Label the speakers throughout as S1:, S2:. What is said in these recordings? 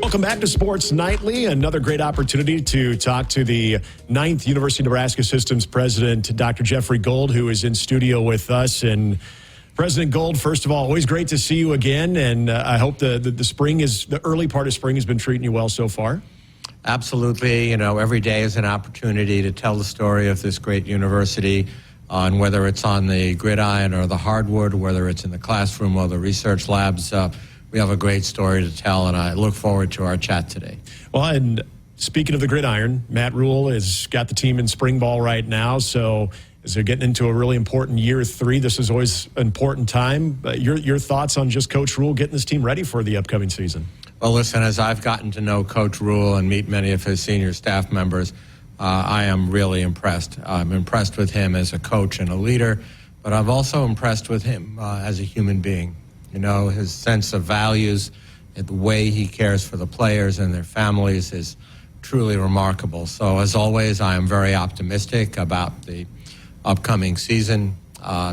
S1: Welcome back to Sports Nightly. Another great opportunity to talk to the 9th University of Nebraska Systems President, Dr. Jeffrey Gold, who is in studio with us. And President Gold, first of all, always great to see you again. And I hope the early part of spring has been treating you well so far.
S2: Absolutely. You know, every day is an opportunity to tell the story of this great university, and whether it's on the gridiron or the hardwood, whether it's in the classroom or the research labs. We have a great story to tell, and I look forward to our chat today.
S1: Well, and speaking of the gridiron, Matt Rule has got the team in spring ball right now, so as they're getting into a really important year 3, this is always an important time. Your thoughts on just Coach Rule getting this team ready for the upcoming season?
S2: Well, listen, as I've gotten to know Coach Rule and meet many of his senior staff members, I am really impressed. I'm impressed with him as a coach and a leader, but I'm also impressed with him as a human being. You know, his sense of values and the way he cares for the players and their families is truly remarkable. So, as always, I am very optimistic about the upcoming season.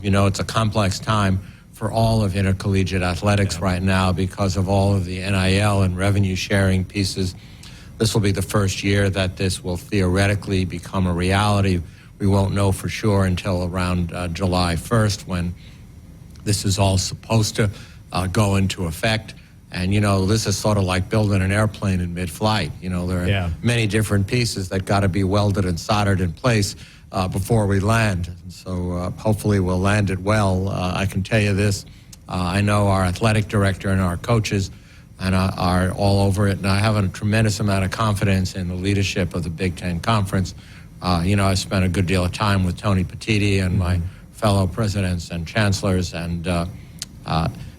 S2: You know, it's a complex time for all of intercollegiate athletics right now because of all of the NIL and revenue sharing pieces. This will be the first year that this will theoretically become a reality. We won't know for sure until around July 1st when this is all supposed to go into effect. And, you know, this is sort of like building an airplane in mid-flight. You know, there are many different pieces that got to be welded and soldered in place before we land. And so hopefully we'll land it well. I can tell you this. I know our athletic director and our coaches and are all over it. And I have a tremendous amount of confidence in the leadership of the Big Ten Conference. You know, I spent a good deal of time with Tony Petitti and my fellow presidents and chancellors, and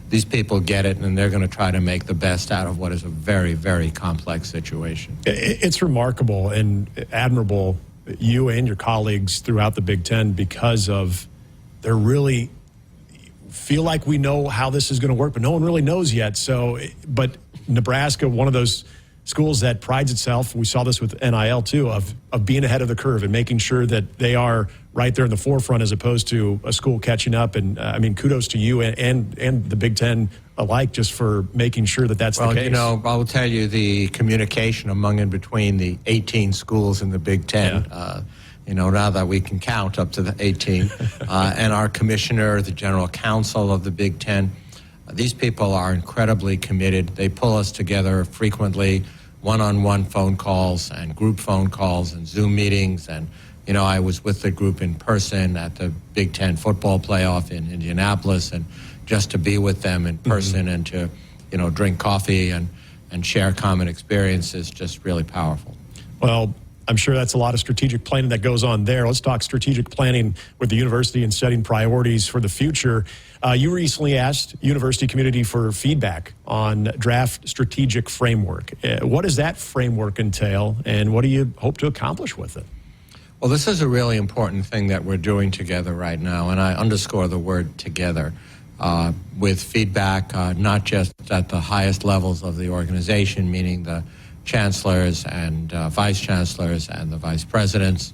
S2: these people get it, and they're going to try to make the best out of what is a very, very complex situation.
S1: It's remarkable and admirable, you and your colleagues throughout the Big Ten, because of they're really feel like we know how this is going to work, but no one really knows yet. So, but Nebraska, one of those schools that prides itself, we saw this with NIL too, of being ahead of the curve and making sure that they are right there in the forefront as opposed to a school catching up. And I mean, kudos to you and the Big Ten alike just for making sure that that's the case.
S2: Well, you know, I will tell you the communication among and between the 18 schools in the Big Ten, you know, now that we can count up to the 18, and our commissioner, the general counsel of the Big Ten, these people are incredibly committed. They pull us together frequently, one-on-one phone calls and group phone calls and Zoom meetings. And, you know, I was with the group in person at the Big Ten football playoff in Indianapolis, and just to be with them in person and to, you know, drink coffee and share common experiences, just really powerful.
S1: Well, I'm sure that's a lot of strategic planning that goes on there. Let's talk strategic planning with the university and setting priorities for the future. You recently asked university community for feedback on draft strategic framework. What does that framework entail, and what do you hope to accomplish with it?
S2: Well, this is a really important thing that we're doing together right now, and I underscore the word together, with feedback not just at the highest levels of the organization, meaning the chancellors and vice chancellors and the vice presidents,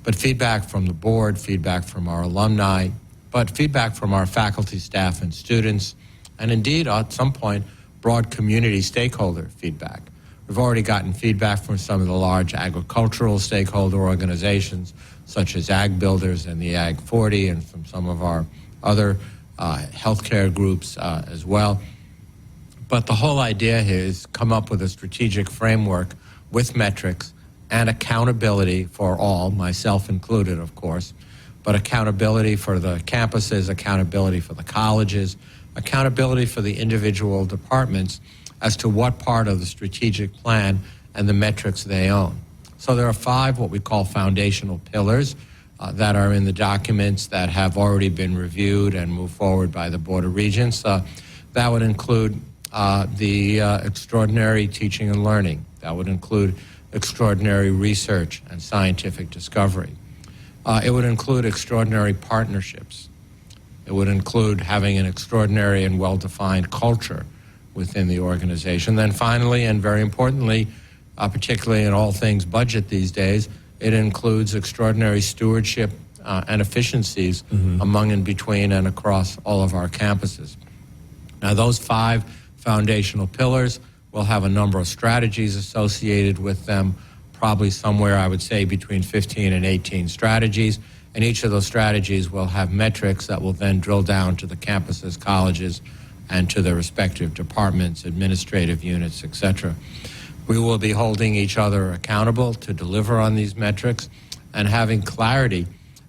S2: but feedback from the board, feedback from our alumni, but feedback from our faculty, staff, and students, and indeed, at some point, broad community stakeholder feedback. We've already gotten feedback from some of the large agricultural stakeholder organizations, such as Ag Builders and the Ag 40, and from some of our other healthcare groups as well. But the whole idea here is come up with a strategic framework with metrics and accountability for all, myself included, of course, but accountability for the campuses, accountability for the colleges, accountability for the individual departments as to what part of the strategic plan and the metrics they own. So there are 5 what we call foundational pillars that are in the documents that have already been reviewed and moved forward by the Board of Regents. That would include the extraordinary teaching and learning. That would include extraordinary research and scientific discovery. It would include extraordinary partnerships. It would include having an extraordinary and well-defined culture within the organization. Then finally, and very importantly, particularly in all things budget these days, it includes extraordinary stewardship and efficiencies among and between and across all of our campuses. Now, those 5 foundational pillars will have a number of strategies associated with them, probably somewhere, I would say, between 15 and 18 strategies. And each of those strategies will have metrics that will then drill down to the campuses, colleges, and to the respective departments, administrative units, etc. We will be holding each other accountable to deliver on these metrics and having clarity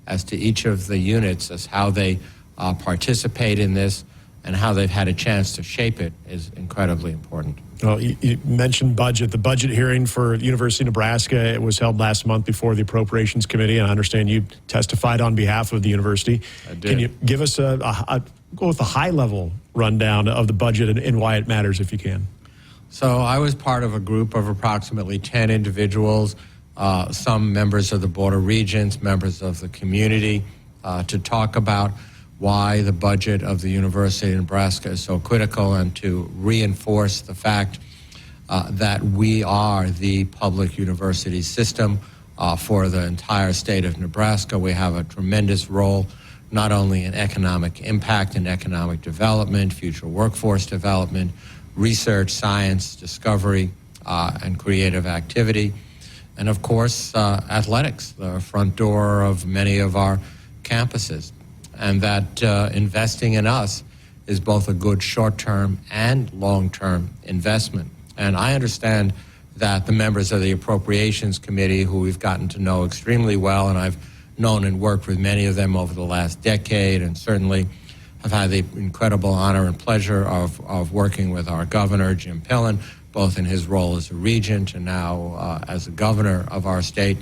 S2: as to each of the units as how they participate in this and how they've had a chance to shape it is incredibly important.
S1: Well, you mentioned budget. The budget hearing for the University of Nebraska, it was held last month before the Appropriations Committee, and I understand you testified on behalf of the university.
S2: I did.
S1: Can you give us go with a high-level rundown of the budget and why it matters, if you can?
S2: So I was part of a group of approximately 10 individuals, some members of the Board of Regents, members of the community, to talk about why the budget of the University of Nebraska is so critical and to reinforce the fact that we are the public university system for the entire state of Nebraska. We have a tremendous role not only in economic impact and economic development, future workforce development, research, science, discovery, and creative activity, and of course athletics, the front door of many of our campuses. And that investing in us is both a good short-term and long-term investment. And I understand that the members of the Appropriations Committee, who we've gotten to know extremely well, and I've known and worked with many of them over the last decade, and certainly have had the incredible honor and pleasure of working with our governor, Jim Pillen, both in his role as a regent and now as a governor of our state.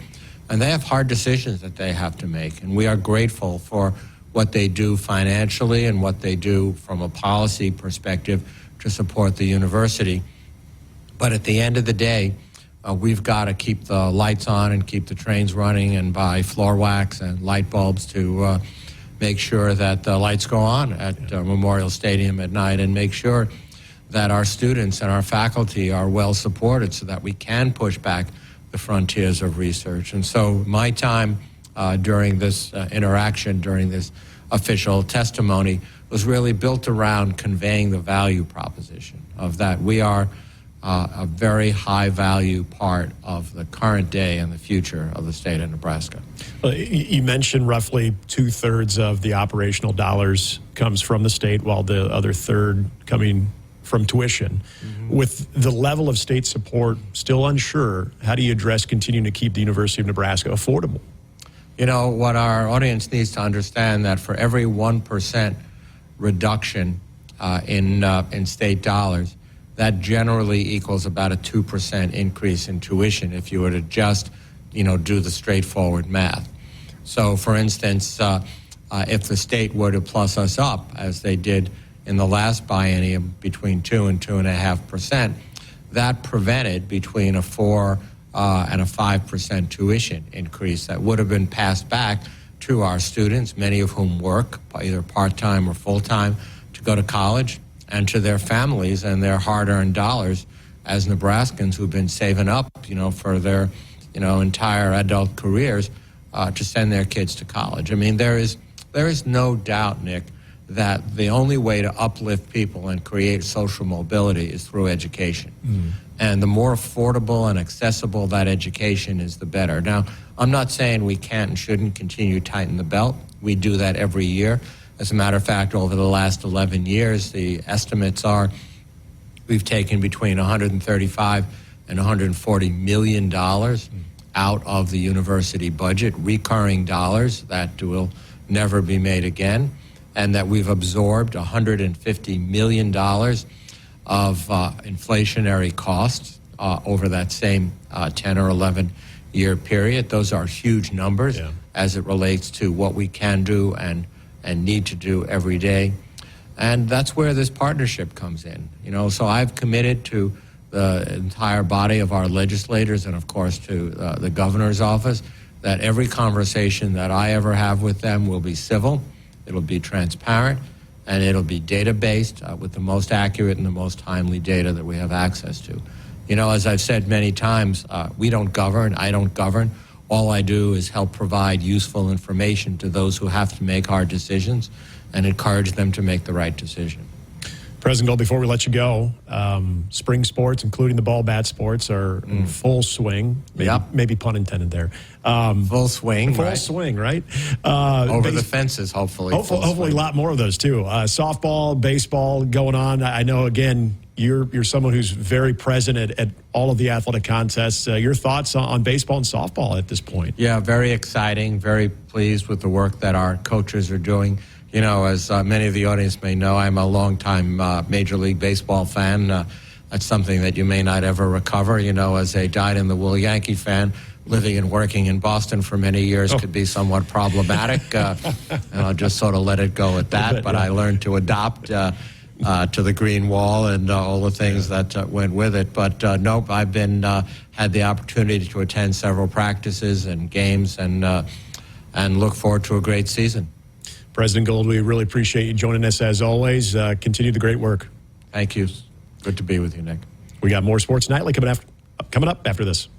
S2: And they have hard decisions that they have to make. And we are grateful for what they do financially and what they do from a policy perspective to support the university. But at the end of the day, we've got to keep the lights on and keep the trains running and buy floor wax and light bulbs to make sure that the lights go on at Memorial Stadium at night, and make sure that our students and our faculty are well supported so that we can push back the frontiers of research. And so my time during this interaction, during this official testimony, was really built around conveying the value proposition of that we are a very high value part of the current day and the future of the state of Nebraska.
S1: You mentioned roughly 2/3 of the operational dollars comes from the state, while the other third coming from tuition. Mm-hmm. With the level of state support still unsure, how do you address continuing to keep the University of Nebraska affordable?
S2: You know, what our audience needs to understand, that for every 1% reduction in state dollars, that generally equals about a 2% increase in tuition if you were to just, do the straightforward math. So, for instance, if the state were to plus us up, as they did in the last biennium, between 2 and 2.5%, that prevented between a 4 and a 5% tuition increase that would have been passed back to our students, many of whom work either part-time or full-time to go to college, and to their families and their hard-earned dollars as Nebraskans who've been saving up, for their, entire adult careers to send their kids to college. I mean, there is no doubt, Nick, that the only way to uplift people and create social mobility is through education. Mm. And the more affordable and accessible that education is, the better. Now, I'm not saying we can't and shouldn't continue to tighten the belt. We do that every year. As a matter of fact, over the last 11 years, the estimates are we've taken between $135 and $140 million out of the university budget, recurring dollars that will never be made again, and that we've absorbed $150 million of inflationary costs over that same 10 or 11 year period. Those are huge numbers as it relates to what we can do and need to do every day. And that's where this partnership comes in. So I've committed to the entire body of our legislators and, of course, to the governor's office that every conversation that I ever have with them will be civil, it'll be transparent, and it'll be data-based with the most accurate and the most timely data that we have access to. As I've said many times, we don't govern, I don't govern. All I do is help provide useful information to those who have to make hard decisions and encourage them to make the right decision.
S1: President Gold, before we let you go, spring sports, including the ball bat sports, are in full swing. Maybe pun intended there.
S2: Full swing,
S1: full
S2: right?
S1: swing, right?
S2: Over the fences, hopefully.
S1: Hopefully a lot more of those, too. Softball, baseball going on. I know, again, you're someone who's very present at all of the athletic contests. Your thoughts on baseball and softball at this point?
S2: Yeah, very exciting, very pleased with the work that our coaches are doing. You know, as many of the audience may know, I'm a longtime Major League Baseball fan. That's something that you may not ever recover. You know, as a dyed-in-the-wool Yankee fan, living and working in Boston for many years could be somewhat problematic. And I'll just sort of let it go at that. But I learned to adopt to the green wall and all the things that went with it. But nope, I've been had the opportunity to attend several practices and games and look forward to a great season.
S1: President Gold, we really appreciate you joining us as always. Continue the great work.
S2: Thank you. Good to be with you, Nick.
S1: We got more Sports Nightly coming up after this.